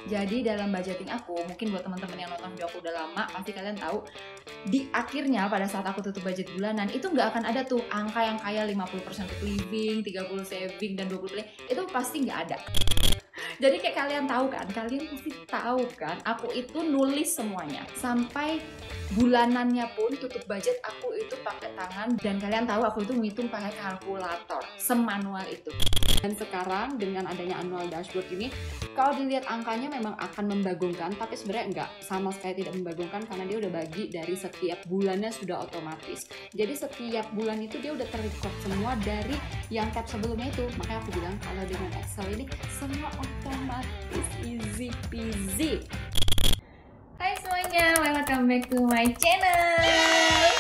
Jadi dalam budgeting aku, mungkin buat teman-teman yang nonton video aku udah lama, pasti kalian tahu di akhirnya pada saat aku tutup budget bulanan itu nggak akan ada tuh angka yang kayak 50% untuk living, 30 saving, dan 20 play. Itu pasti nggak ada. Jadi kayak kalian pasti tahu kan, aku itu nulis semuanya. Sampai bulanannya pun tutup budget aku itu pakai tangan, dan kalian tahu aku itu ngitung pakai kalkulator, semanual itu. Dan sekarang dengan adanya annual dashboard ini, kalau dilihat angkanya memang akan membagongkan, tapi sebenarnya enggak, sama sekali tidak membagongkan karena dia udah bagi dari setiap bulannya sudah otomatis. Jadi setiap bulan itu dia udah terrecord semua dari yang tab sebelumnya itu. Makanya aku bilang kalau dengan Excel ini semua otomatis, easy peasy. Hai semuanya, welcome back to my channel.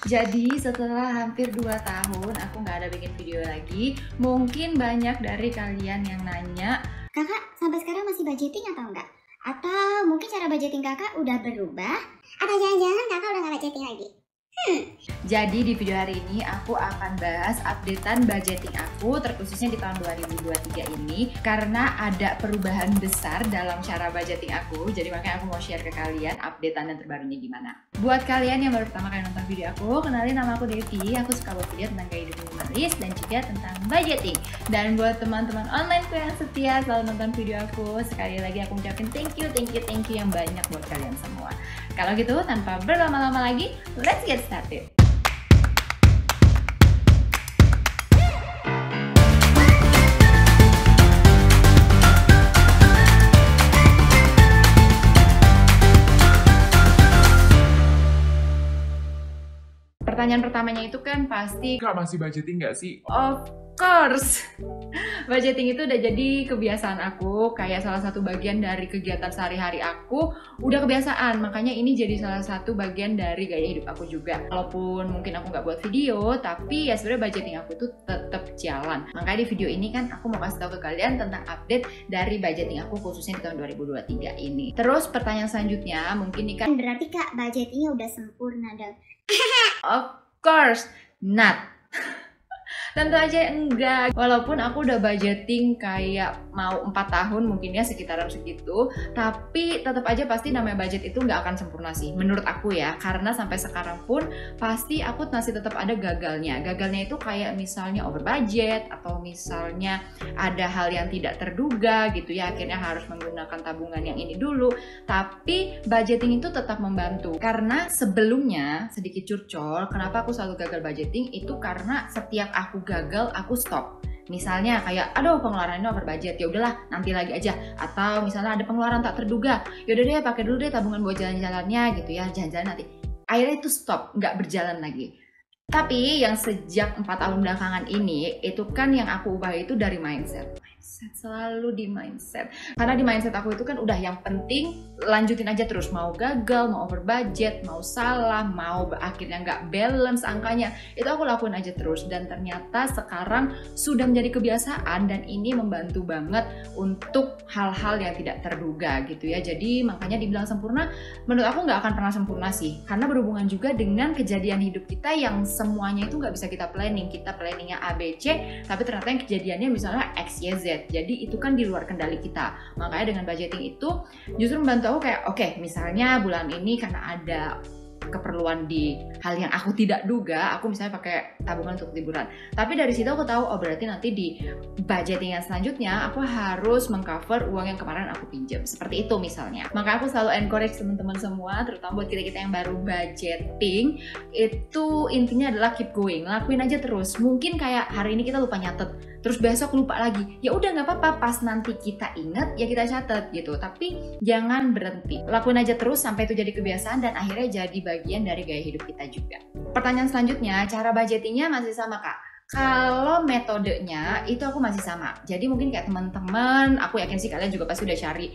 Jadi setelah hampir 2 tahun aku nggak ada bikin video lagi, mungkin banyak dari kalian yang nanya, kakak sampai sekarang masih budgeting atau enggak? Atau mungkin cara budgeting kakak udah berubah? Atau jangan-jangan kakak udah nggak budgeting lagi? Jadi di video hari ini aku akan bahas updatean budgeting aku terkhususnya di tahun 2023 ini, karena ada perubahan besar dalam cara budgeting aku. Jadi makanya aku mau share ke kalian updatean dan terbarunya gimana. Buat kalian yang baru pertama kali nonton video aku, kenalin nama aku Devi. Aku suka buat video tentang gaya hidup minimalis dan juga tentang budgeting. Dan buat teman-teman onlineku yang setia selalu nonton video aku, sekali lagi aku ucapin thank you yang banyak buat kalian semua. Kalau gitu, tanpa berlama-lama lagi, let's get started. Pertanyaan pertamanya itu kan pasti, Kak masih budgeting nggak sih? of course. Budgeting itu udah jadi kebiasaan aku, kayak salah satu bagian dari kegiatan sehari-hari aku, udah kebiasaan. Makanya ini jadi salah satu bagian dari gaya hidup aku juga. Walaupun mungkin aku nggak buat video, tapi ya sebenarnya budgeting aku itu tetap jalan. Makanya di video ini kan aku mau kasih tahu ke kalian tentang update dari budgeting aku khususnya di tahun 2023 ini. Terus pertanyaan selanjutnya mungkin nih kan, Berarti kak budgetingnya udah sempurna dong. of course not. Tentu aja enggak. Walaupun aku udah budgeting kayak mau 4 tahun mungkin ya, sekitaran segitu, tapi tetap aja pasti namanya budget itu nggak akan sempurna sih menurut aku ya, karena sampai sekarang pun pasti aku masih tetap ada gagalnya. Gagalnya itu kayak misalnya over budget, atau misalnya ada hal yang tidak terduga gitu ya, akhirnya harus menggunakan tabungan yang ini dulu. Tapi budgeting itu tetap membantu, karena sebelumnya sedikit curcol, kenapa aku selalu gagal budgeting itu karena setiap aku gagal aku stop. Misalnya kayak aduh pengeluarannya over budget, ya udahlah nanti lagi aja. Atau misalnya ada pengeluaran tak terduga, yaudah deh pakai dulu deh tabungan buat jalan-jalannya gitu ya, jalan-jalan nanti. Akhirnya itu stop, nggak berjalan lagi. Tapi yang sejak 4 tahun belakangan ini, itu kan yang aku ubah itu dari mindset. Selalu di mindset. Karena di mindset aku itu kan udah yang penting lanjutin aja terus. Mau gagal, mau over budget, mau salah, mau akhirnya nggak balance angkanya, itu aku lakuin aja terus. Dan ternyata sekarang sudah menjadi kebiasaan, dan ini membantu banget untuk hal-hal yang tidak terduga gitu ya. Jadi makanya dibilang sempurna, menurut aku nggak akan pernah sempurna sih. Karena berhubungan juga dengan kejadian hidup kita yang semuanya itu nggak bisa kita planning. Kita planningnya A, B, C, tapi ternyata yang kejadiannya misalnya X, Y, Z. Jadi itu kan di luar kendali kita. Makanya dengan budgeting itu justru membantu aku kayak oke, misalnya bulan ini karena ada keperluan di hal yang aku tidak duga, aku misalnya pakai tabungan untuk liburan. Tapi dari situ aku tahu, oh berarti nanti di budgeting yang selanjutnya aku harus mengcover uang yang kemarin aku pinjam. Seperti itu misalnya. Maka aku selalu encourage teman-teman semua, terutama buat kita-kita yang baru budgeting, itu intinya adalah keep going. Lakuin aja terus. Mungkin kayak hari ini kita lupa nyatet, terus besok lupa lagi. Ya udah nggak apa-apa, pas nanti kita ingat ya kita catat gitu. Tapi jangan berhenti. Lakuin aja terus sampai itu jadi kebiasaan dan akhirnya jadi bagian dari gaya hidup kita juga. Pertanyaan selanjutnya, cara budgetingnya masih sama kak? Kalau metodenya itu aku masih sama. Jadi mungkin kayak teman-teman, aku yakin sih kalian juga pasti udah cari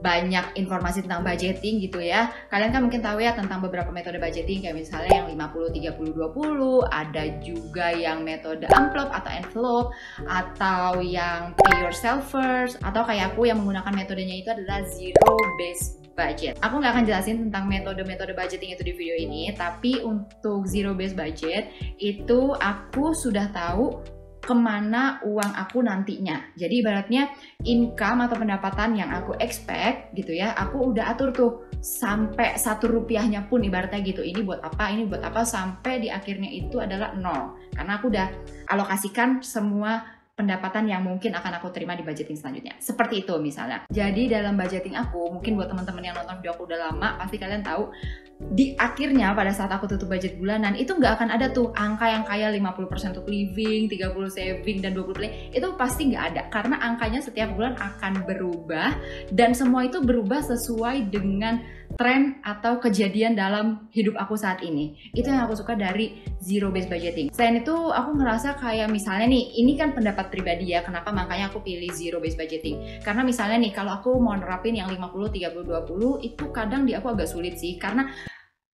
banyak informasi tentang budgeting gitu ya. Kalian kan mungkin tahu ya tentang beberapa metode budgeting, kayak misalnya yang 50 30 20, ada juga yang metode amplop atau envelope, atau yang pay yourself first, atau kayak aku yang menggunakan metodenya itu adalah zero based budget. Aku nggak akan jelasin tentang metode-metode budgeting itu di video ini, tapi untuk zero based budget itu aku sudah tahu kemana uang aku nantinya. Jadi ibaratnya income atau pendapatan yang aku expect gitu ya, aku udah atur tuh sampai 1 rupiahnya pun ibaratnya gitu. Ini buat apa, sampai di akhirnya itu adalah 0. Karena aku udah alokasikan semua pendapatan yang mungkin akan aku terima di budgeting selanjutnya. Seperti itu misalnya. Jadi dalam budgeting aku, mungkin buat teman-teman yang nonton video aku udah lama, pasti kalian tahu di akhirnya pada saat aku tutup budget bulanan itu nggak akan ada tuh angka yang kayak 50% untuk living, 30 saving, dan 20 play. Itu pasti nggak ada karena angkanya setiap bulan akan berubah dan semua itu berubah sesuai dengan tren atau kejadian dalam hidup aku saat ini. Itu yang aku suka dari zero based budgeting. Selain itu aku ngerasa kayak misalnya nih, ini kan pendapat pribadi ya, kenapa makanya aku pilih zero based budgeting. Karena misalnya nih kalau aku mau nerapin yang 50, 30, 20 itu kadang di aku agak sulit sih karena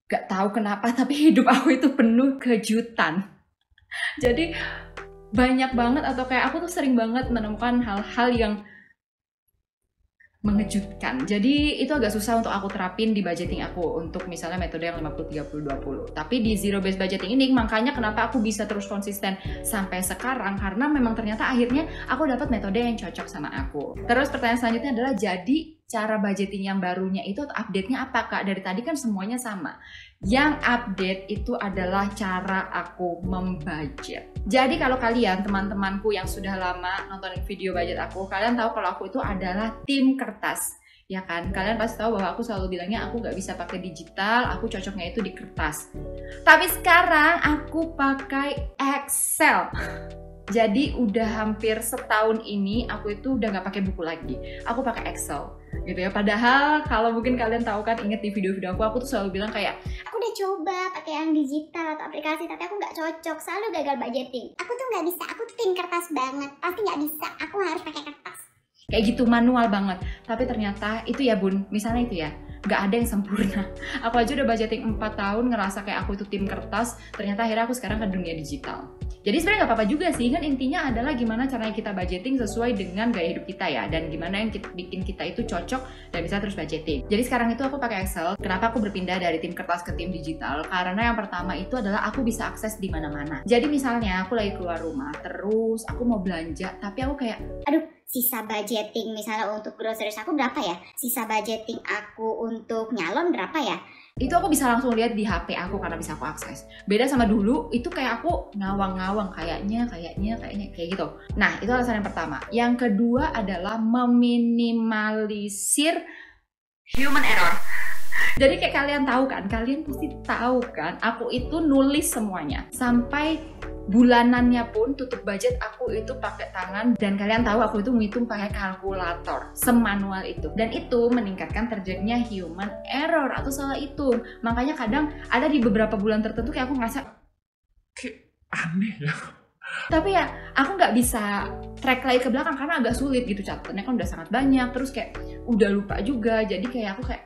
gak tahu kenapa tapi hidup aku itu penuh kejutan. Jadi banyak banget atau kayak aku tuh sering banget menemukan hal-hal yang mengejutkan. Jadi itu agak susah untuk aku terapin di budgeting aku untuk misalnya metode yang 50, 30, 20. Tapi di zero based budgeting ini makanya kenapa aku bisa terus konsisten sampai sekarang, karena memang ternyata akhirnya aku dapat metode yang cocok sama aku. Terus pertanyaan selanjutnya adalah, jadi cara budgeting yang barunya itu update-nya apa Kak? Dari tadi kan semuanya sama. Yang update itu adalah cara aku membudget. Jadi kalau kalian, teman-temanku yang sudah lama nonton video budget aku, kalian tahu kalau aku itu adalah tim kertas. Ya kan, kalian pasti tahu bahwa aku selalu bilangnya aku gak bisa pakai digital, aku cocoknya itu di kertas. Tapi sekarang aku pakai Excel. Jadi udah hampir setahun ini aku itu udah gak pakai buku lagi, aku pakai Excel gitu ya. Padahal kalau mungkin kalian tahu kan, inget di video-video aku tuh selalu bilang kayak aku udah coba pakai yang digital atau aplikasi tapi aku nggak cocok, selalu gagal budgeting. Aku tuh nggak bisa, aku tuh tim kertas banget, pasti nggak bisa, aku harus pakai kertas. Kayak gitu, manual banget. Tapi ternyata itu ya bun, misalnya itu ya, gak ada yang sempurna. Aku aja udah budgeting 4 tahun ngerasa kayak aku itu tim kertas, ternyata akhirnya aku sekarang ke dunia digital. Jadi sebenarnya gak apa-apa juga sih, kan intinya adalah gimana caranya kita budgeting sesuai dengan gaya hidup kita ya, dan gimana yang bikin kita itu cocok dan bisa terus budgeting. Jadi sekarang itu aku pakai Excel. Kenapa aku berpindah dari tim kertas ke tim digital? Karena yang pertama itu adalah aku bisa akses di mana-mana. Jadi misalnya aku lagi keluar rumah, terus aku mau belanja, tapi aku kayak, aduh, sisa budgeting misalnya untuk groceries aku berapa ya? Sisa budgeting aku untuk nyalon berapa ya? Itu aku bisa langsung lihat di HP aku karena bisa aku akses. Beda sama dulu, itu kayak aku ngawang-ngawang kayaknya kayak gitu. Nah, itu alasan yang pertama. Yang kedua adalah meminimalisir human error. Jadi kayak kalian pasti tahu kan, aku itu nulis semuanya. Sampai bulanannya pun tutup budget aku itu pakai tangan, dan kalian tahu aku itu menghitung pakai kalkulator, semanual itu, dan itu meningkatkan terjadinya human error atau salah hitung. Makanya kadang ada di beberapa bulan tertentu kayak aku ngerasa kayak aneh ya, tapi ya aku nggak bisa track lagi ke belakang karena agak sulit gitu, catatannya kan udah sangat banyak, terus kayak udah lupa juga. Jadi kayak aku kayak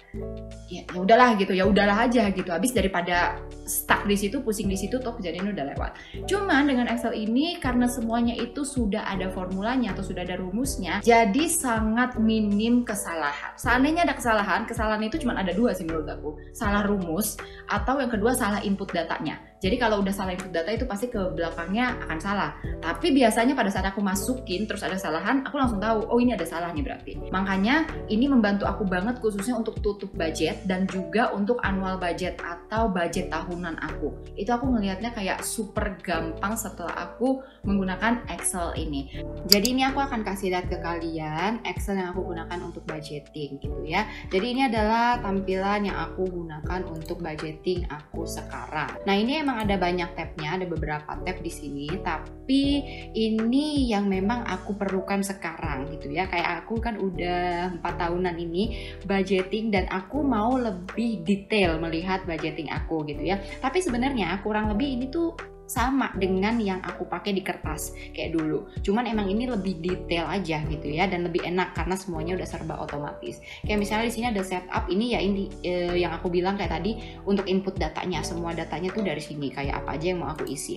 ya udahlah gitu, ya udahlah aja gitu, habis daripada stuck di situ, pusing di situ, toh kejadian udah lewat. Cuman dengan Excel ini karena semuanya itu sudah ada formulanya atau sudah ada rumusnya, jadi sangat minim kesalahan. Seandainya ada kesalahan itu cuma ada 2 sih menurut aku, salah rumus atau yang kedua salah input datanya. Jadi kalau udah salah input data itu pasti ke belakangnya akan salah. Tapi biasanya pada saat aku masukin terus ada kesalahan, aku langsung tahu, oh ini ada salah nih berarti. Makanya ini membantu aku banget khususnya untuk tutup budget dan juga untuk annual budget atau budget tahunan aku. Itu aku ngelihatnya kayak super gampang setelah aku menggunakan Excel ini. Jadi ini aku akan kasih lihat ke kalian Excel yang aku gunakan untuk budgeting gitu ya. Jadi ini adalah tampilan yang aku gunakan untuk budgeting aku sekarang. Nah, ini emang ada banyak tabnya, ada beberapa tab di sini, tapi ini yang memang aku perlukan sekarang gitu ya. Kayak aku kan udah 4 tahunan ini budgeting dan aku mau lebih detail melihat budgeting aku gitu ya. Tapi sebenarnya kurang lebih ini tuh sama dengan yang aku pakai di kertas kayak dulu. Cuman emang ini lebih detail aja gitu ya, dan lebih enak karena semuanya udah serba otomatis. Kayak misalnya di sini ada setup, ini ya ini yang aku bilang kayak tadi untuk input datanya. Semua datanya tuh dari sini, kayak apa aja yang mau aku isi.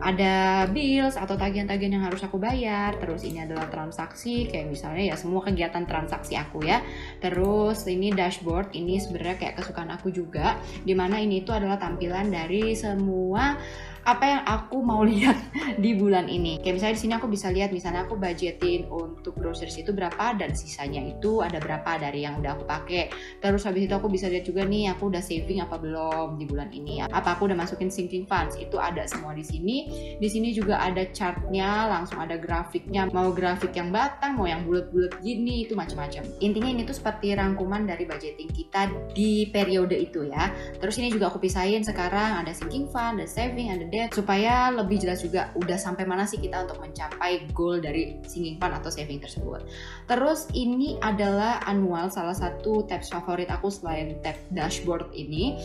Ada bills atau tagihan-tagihan yang harus aku bayar. Terus ini adalah transaksi, kayak misalnya ya semua kegiatan transaksi aku ya. Terus ini dashboard, ini sebenarnya kayak kesukaan aku juga, dimana ini itu adalah tampilan dari semua apa yang aku mau lihat di bulan ini. Kayak misalnya di sini aku bisa lihat, misalnya aku budgetin untuk groceries itu berapa dan sisanya itu ada berapa dari yang udah aku pakai. Terus habis itu aku bisa lihat juga nih aku udah saving apa belum di bulan ini. Apa aku udah masukin sinking funds, itu ada semua di sini. Di sini juga ada chartnya, langsung ada grafiknya. Mau grafik yang batang, mau yang bulat-bulat gini, itu macam-macam. Intinya ini tuh seperti rangkuman dari budgeting kita di periode itu ya. Terus ini juga aku pisahin sekarang ada sinking fund, ada saving, ada debt, supaya lebih jelas juga udah sampai mana sih kita untuk mencapai goal dari sinking fund atau saving tersebut. Terus ini adalah annual, salah satu tabs favorit aku selain tab dashboard ini.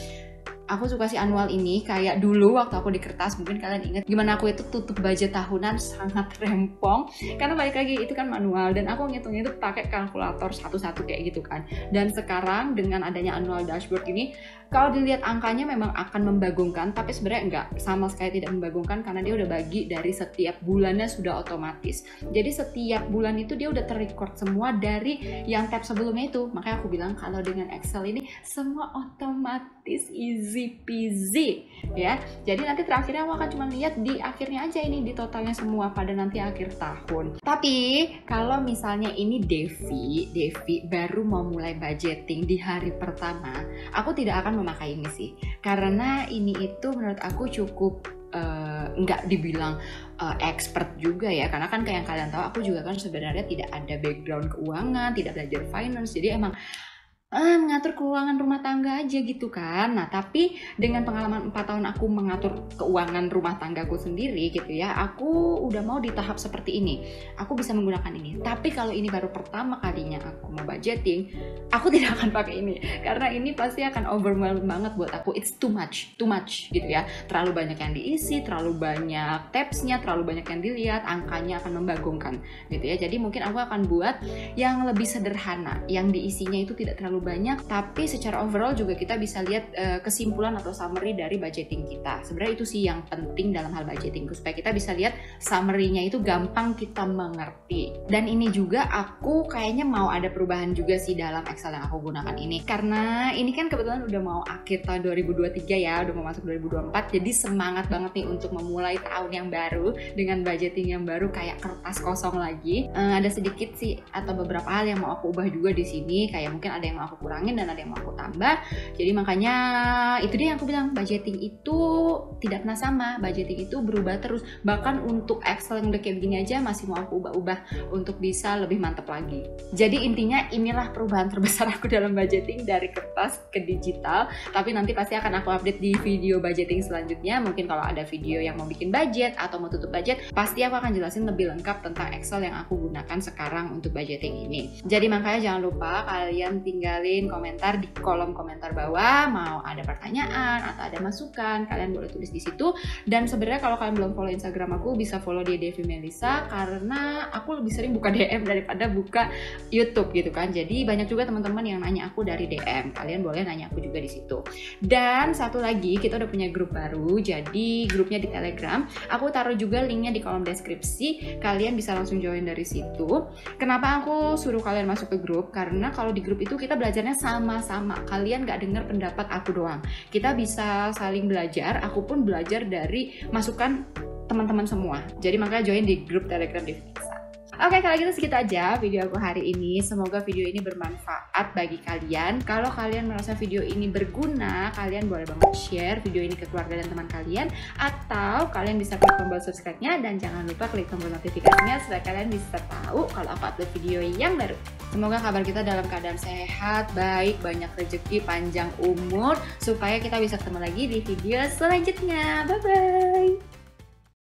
Aku suka si annual ini, kayak dulu waktu aku di kertas, mungkin kalian ingat gimana aku itu tutup budget tahunan sangat rempong, karena balik lagi itu kan manual dan aku ngitungnya itu pakai kalkulator satu-satu kayak gitu kan. Dan sekarang dengan adanya annual dashboard ini, kalau dilihat angkanya memang akan membagongkan, tapi sebenarnya enggak, sama sekali tidak membagongkan karena dia udah bagi dari setiap bulannya sudah otomatis. Jadi setiap bulan itu dia udah terrecord semua dari yang tab sebelumnya itu. Makanya aku bilang kalau dengan Excel ini semua otomatis, easy peasy ya. Jadi nanti terakhirnya aku akan cuma lihat di akhirnya aja ini, di totalnya semua pada nanti akhir tahun. Tapi kalau misalnya ini Devi baru mau mulai budgeting di hari pertama, aku tidak akan memakai ini sih, karena ini itu menurut aku cukup nggak dibilang expert juga ya, karena kan kayak yang kalian tahu aku juga kan sebenarnya tidak ada background keuangan, tidak belajar finance, jadi emang mengatur keuangan rumah tangga aja gitu kan. Nah tapi dengan pengalaman 4 tahun aku mengatur keuangan rumah tanggaku sendiri gitu ya, aku udah mau di tahap seperti ini, aku bisa menggunakan ini. Tapi kalau ini baru pertama kalinya aku mau budgeting, aku tidak akan pakai ini, karena ini pasti akan overwhelmed banget buat aku. It's too much gitu ya, terlalu banyak yang diisi, terlalu banyak tabsnya, terlalu banyak yang dilihat, angkanya akan membagongkan gitu ya. Jadi mungkin aku akan buat yang lebih sederhana, yang diisinya itu tidak terlalu banyak, tapi secara overall juga kita bisa lihat kesimpulan atau summary dari budgeting kita. Sebenarnya itu sih yang penting dalam hal budgeting, supaya kita bisa lihat summary-nya itu gampang kita mengerti. Dan ini juga aku kayaknya mau ada perubahan juga sih dalam Excel yang aku gunakan ini, karena ini kan kebetulan udah mau akhir tahun 2023 ya, udah mau masuk 2024, jadi semangat banget nih untuk memulai tahun yang baru dengan budgeting yang baru, kayak kertas kosong lagi. Ada sedikit sih atau beberapa hal yang mau aku ubah juga di sini, kayak mungkin ada yang mau aku kurangin dan ada yang mau aku tambah. Jadi makanya itu dia yang aku bilang, budgeting itu tidak pernah sama, budgeting itu berubah terus. Bahkan untuk Excel yang udah kayak begini aja masih mau aku ubah-ubah untuk bisa lebih mantap lagi. Jadi intinya inilah perubahan terbesar aku dalam budgeting dari kertas ke digital. Tapi nanti pasti akan aku update di video budgeting selanjutnya. Mungkin kalau ada video yang mau bikin budget atau mau tutup budget, pasti aku akan jelasin lebih lengkap tentang Excel yang aku gunakan sekarang untuk budgeting ini. Jadi makanya jangan lupa kalian tinggalin komentar di kolom komentar bawah, mau ada pertanyaan atau ada masukan, kalian boleh tulis di situ. Dan sebenarnya kalau kalian belum follow Instagram aku, bisa follow di Devi Melisa, karena aku lebih sering buka DM daripada buka YouTube gitu kan. Jadi banyak juga teman-teman yang nanya aku dari DM, kalian boleh nanya aku juga di situ. Dan satu lagi, kita udah punya grup baru, jadi grupnya di Telegram. Aku taruh juga linknya di kolom deskripsi, kalian bisa langsung join dari situ. Kenapa aku suruh kalian masuk ke grup? Karena kalau di grup itu kita belajarnya sama-sama, kalian gak dengar pendapat aku doang, kita bisa saling belajar, aku pun belajar dari masukan teman-teman semua. Jadi makanya join di grup Telegram Devi Melisa. Oke, kalau gitu segitu aja video aku hari ini. Semoga video ini bermanfaat bagi kalian. Kalau kalian merasa video ini berguna, kalian boleh banget share video ini ke keluarga dan teman kalian, atau kalian bisa klik tombol subscribe-nya dan jangan lupa klik tombol notifikasinya supaya kalian bisa tahu kalau aku upload video yang baru. Semoga kabar kita dalam keadaan sehat, baik, banyak rezeki, panjang umur, supaya kita bisa ketemu lagi di video selanjutnya. Bye-bye!